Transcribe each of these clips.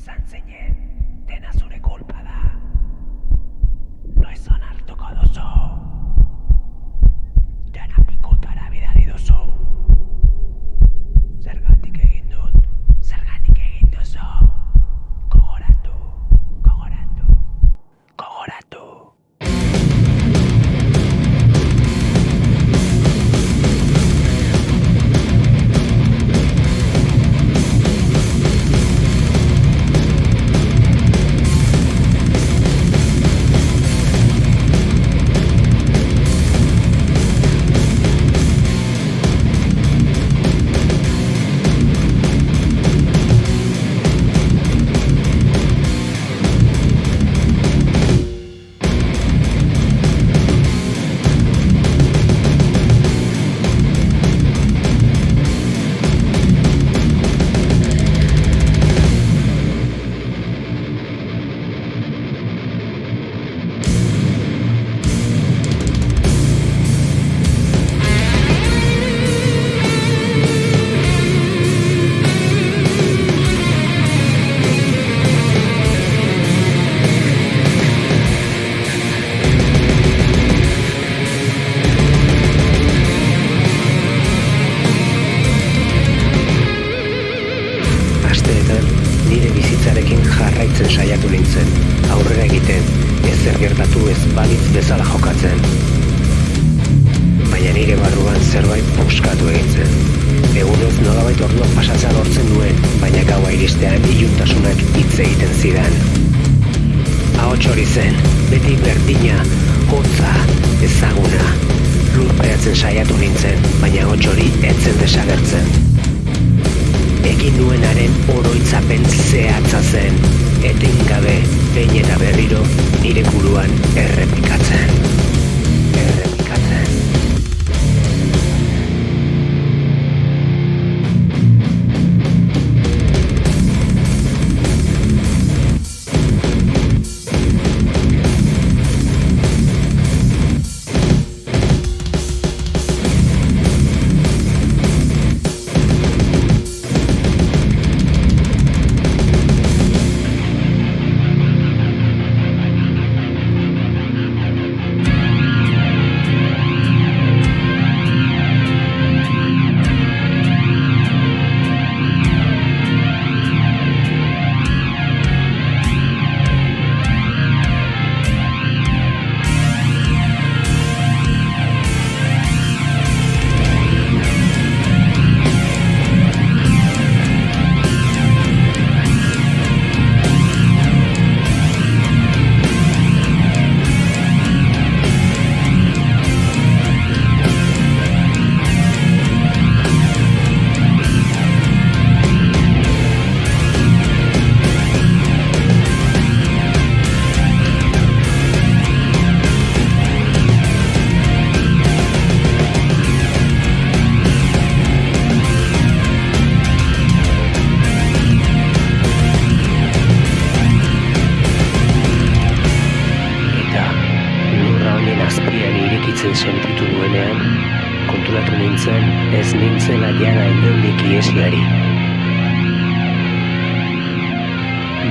izan zinen, dena zure kulpa da. Noiz onartuko duzu? Dena pikutara bidali duzu. Zergatik egin dut? Zergatik egin duzu? Gogoratu, gogoratu, gogoratu. Nire bizitzarekin jarraitzen saiatu nintzen, aurrera egiten, ezer gertatu ez balitz bezala jokatzen. Baina nire barruan zerbait puskatu egin zen. Egunez nolabait orduak pasatzea lortzen duen, baina gaua iristean iluntasunak hitz egiten zidan. Ahots hori zen, beti berdina, hotza, ezaguna. Lurpeatzen saiatu nintzen, baina ahots hori ez zen desagertzen. Egin duenaren oroitzapen zehatza zen, etengabe, behin eta berriro, nire buruan errepikatzen. Sentitu nuenean, konturatu nintzen, ez nintzela jada inondik ihesiari.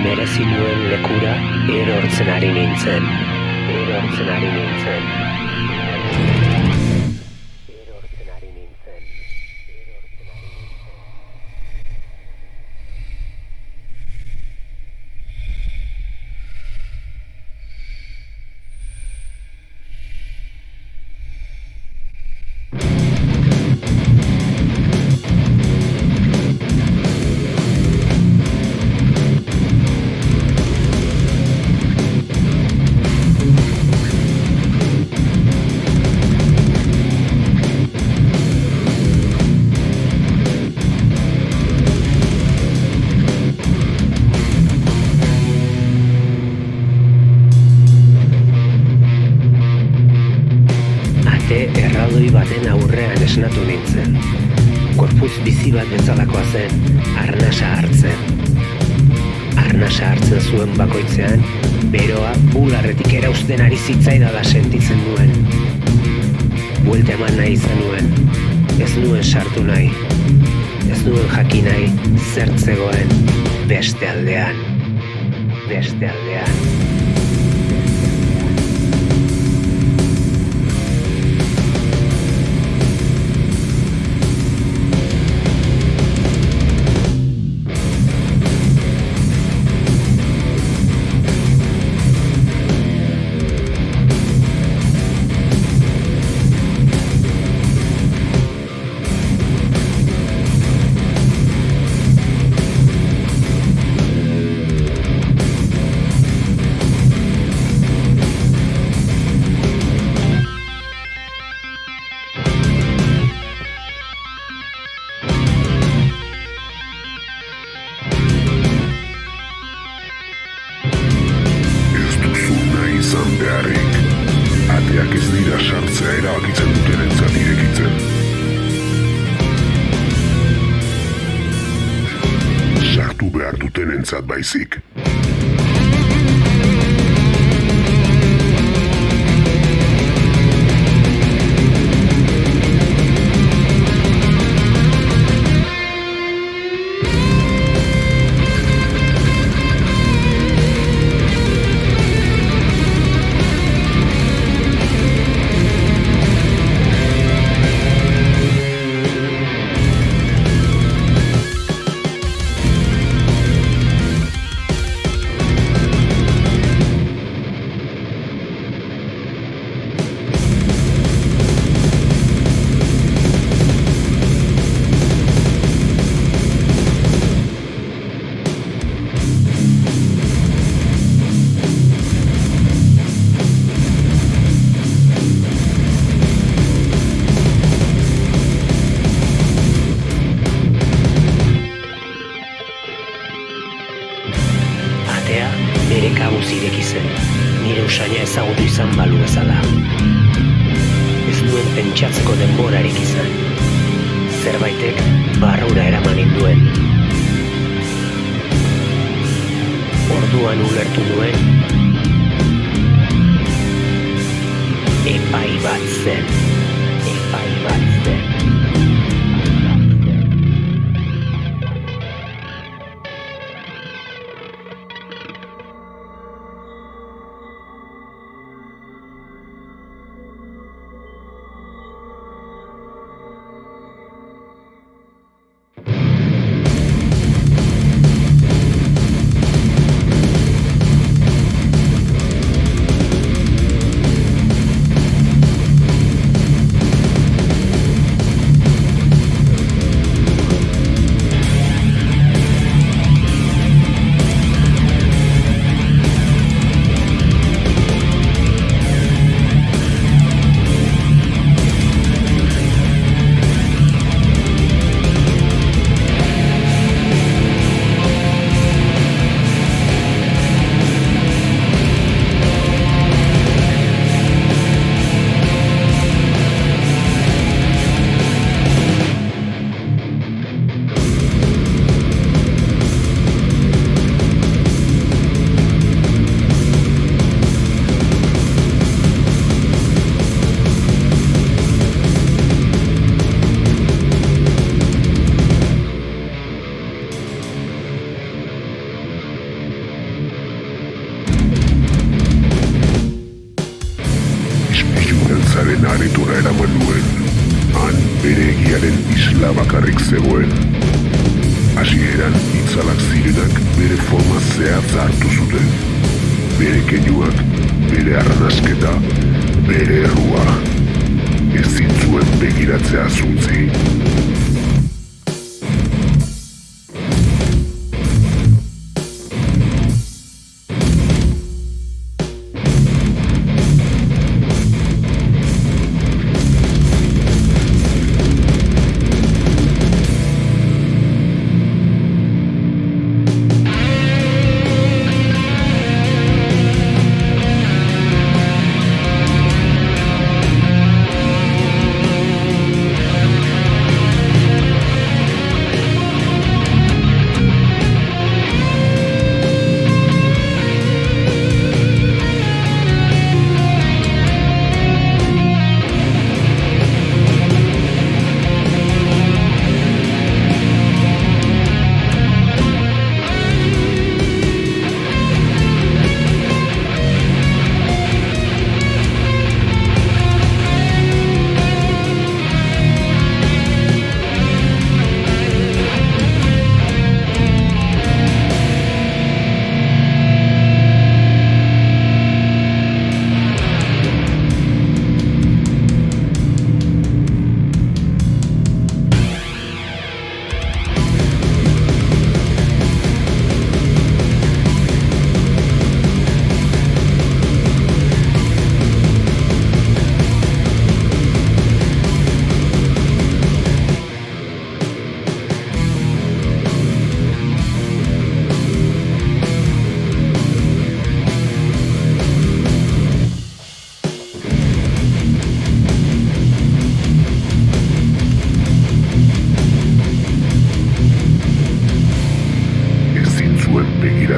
Merezi nuen lekura erortzen ari nintzen. Erraldoi baten aurrean esnatu nintzen. Gorputz bizi bat bezalakoa zen, arnasa hartzen. Arnasa hartzen zuen bakoitzean, beroa bularretik erausten ari zitzaidala sentitzen nuen. Buelta eman nahi izan nuen, ez nuen sartu nahi. Ez nuen jakin nahi zertzegoen beste aldean. beste aldean. Ateak ez dira sartzea erabakitzen dutenentzat irekitzen. Sartu behar dutenentzat baizik. Bere kabuz ireki zen, nire usaina ezagutu izan balu bezala. Ez nuen pentsatzeko denborarik izan. Zerbaitek barrura eraman ninduen. Orduan ulertu nuen epai bat zen. Aretura eraman nuen, han bere egiaren isla bakarrik zegoen. Hasieran itzalak zirenak bere forma zehatza hartu zuten. Bere keinuak, bere arnasketa, bere errua. Ez zintzuen begiratzea zuntzi.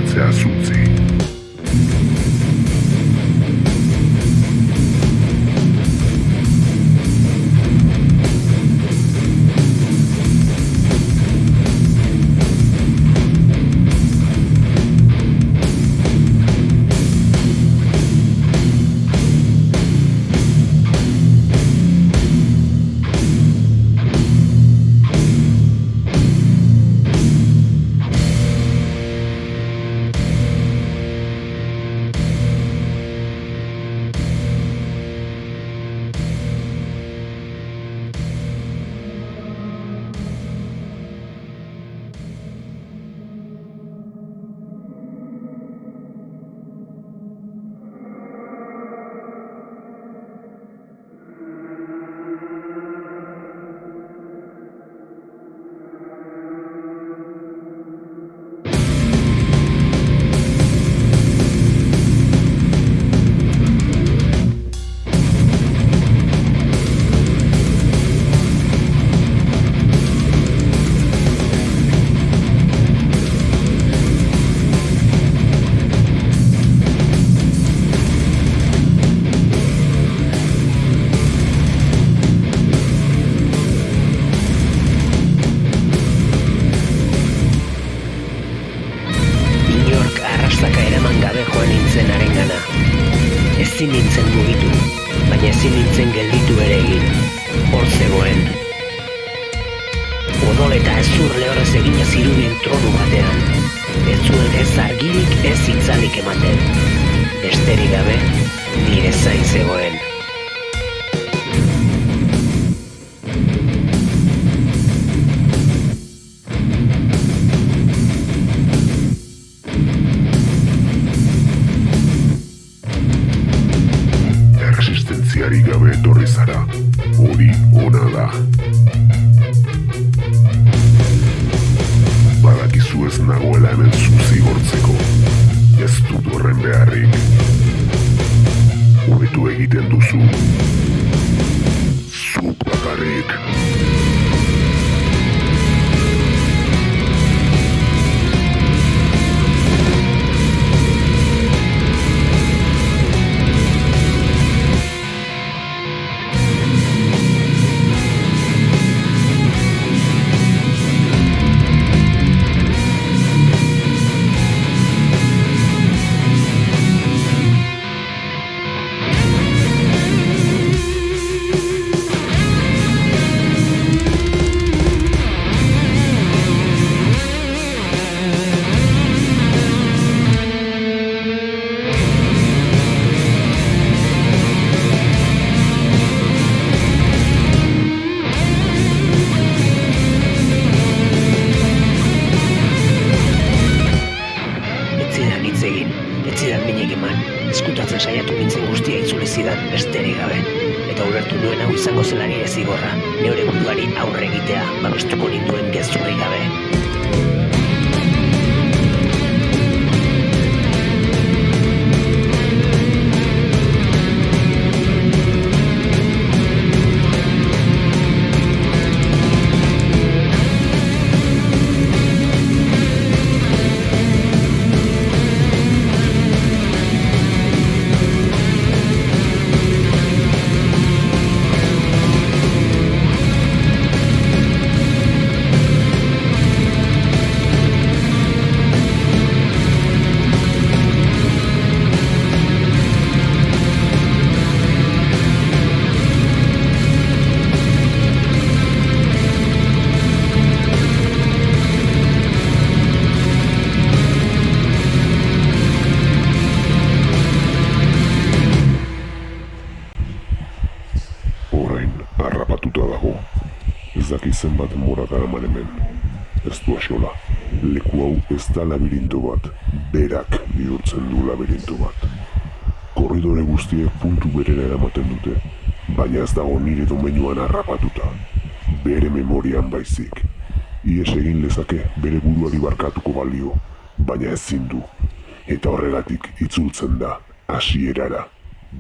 begiratzea zutzi. Ezin nintzen mugitu, baina ezin nintzen gelditu ere egin. Hor zegoen. Odol eta ezur lehorrez egina zirudien tronu batean. Ez zuen ez argirik ez itzalik ematen. Besterik gabe, nire zain zegoen. Erresistentziarik gabe etorri zara, hori ona da. Badakizu ez nagoela hemen zuzigortzeko, ez dut horren beharrik. Hobetu egiten duzu, zuk bakarrik. Eskutatzen saiatu nintzen guztia itzuli zidan, besterik gabe. Eta ulertu nuen hau izango zela nire zigorra, neure buruari aurre egitea, babestuko ninduen gezurrik gabe. Ez daki zenbat denbora daraman hemen. Ez du axola, leku hau ez da labirinto bat, berak bihurtzen du labirinto bat. Korridore guztiek puntu berera eramaten dute, baina ez dago nire domeinuan harrapatuta, bere memorian baizik. Ihes egin lezake bere buruari barkatuko balio, baina ezin du, eta horregatik itzultzen da hasierara,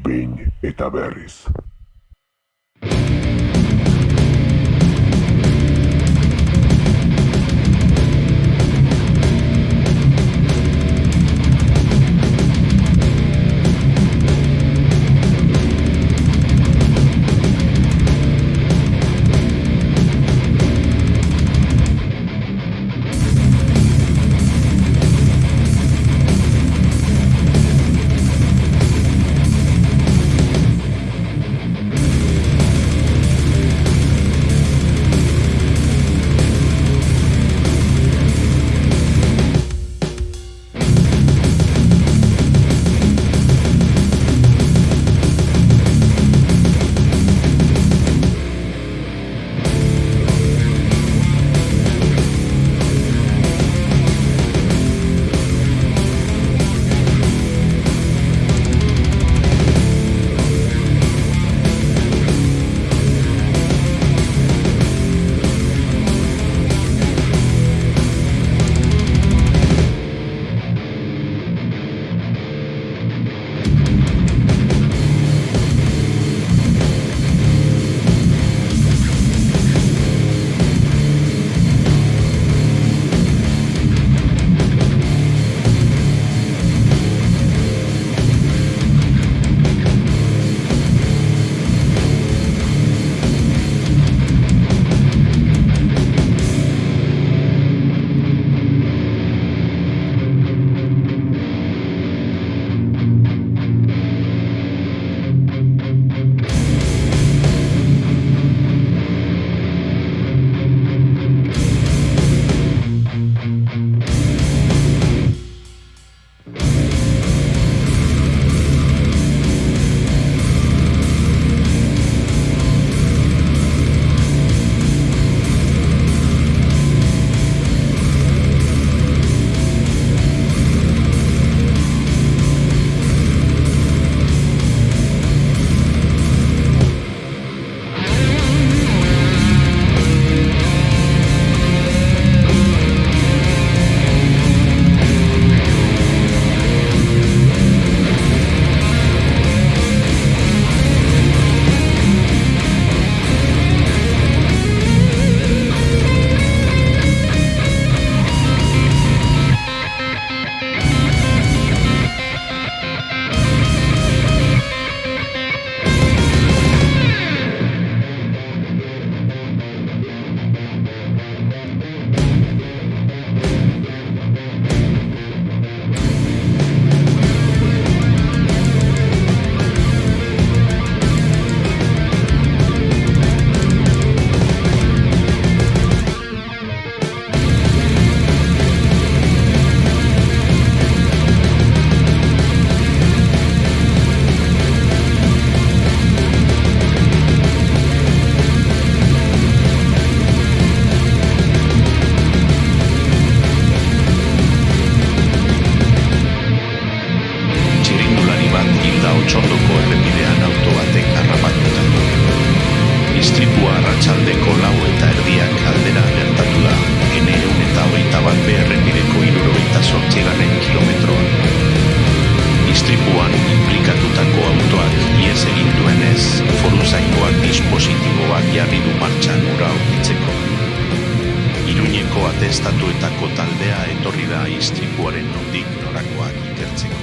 behin eta berriz. istripuaren nondik norakoak ikertzeko.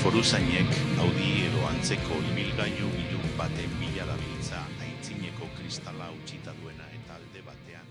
Foruzainek Audi edo antzeko ibilgailu ilun baten bila dabiltza aitzineko kristala utzita duena eta alde batean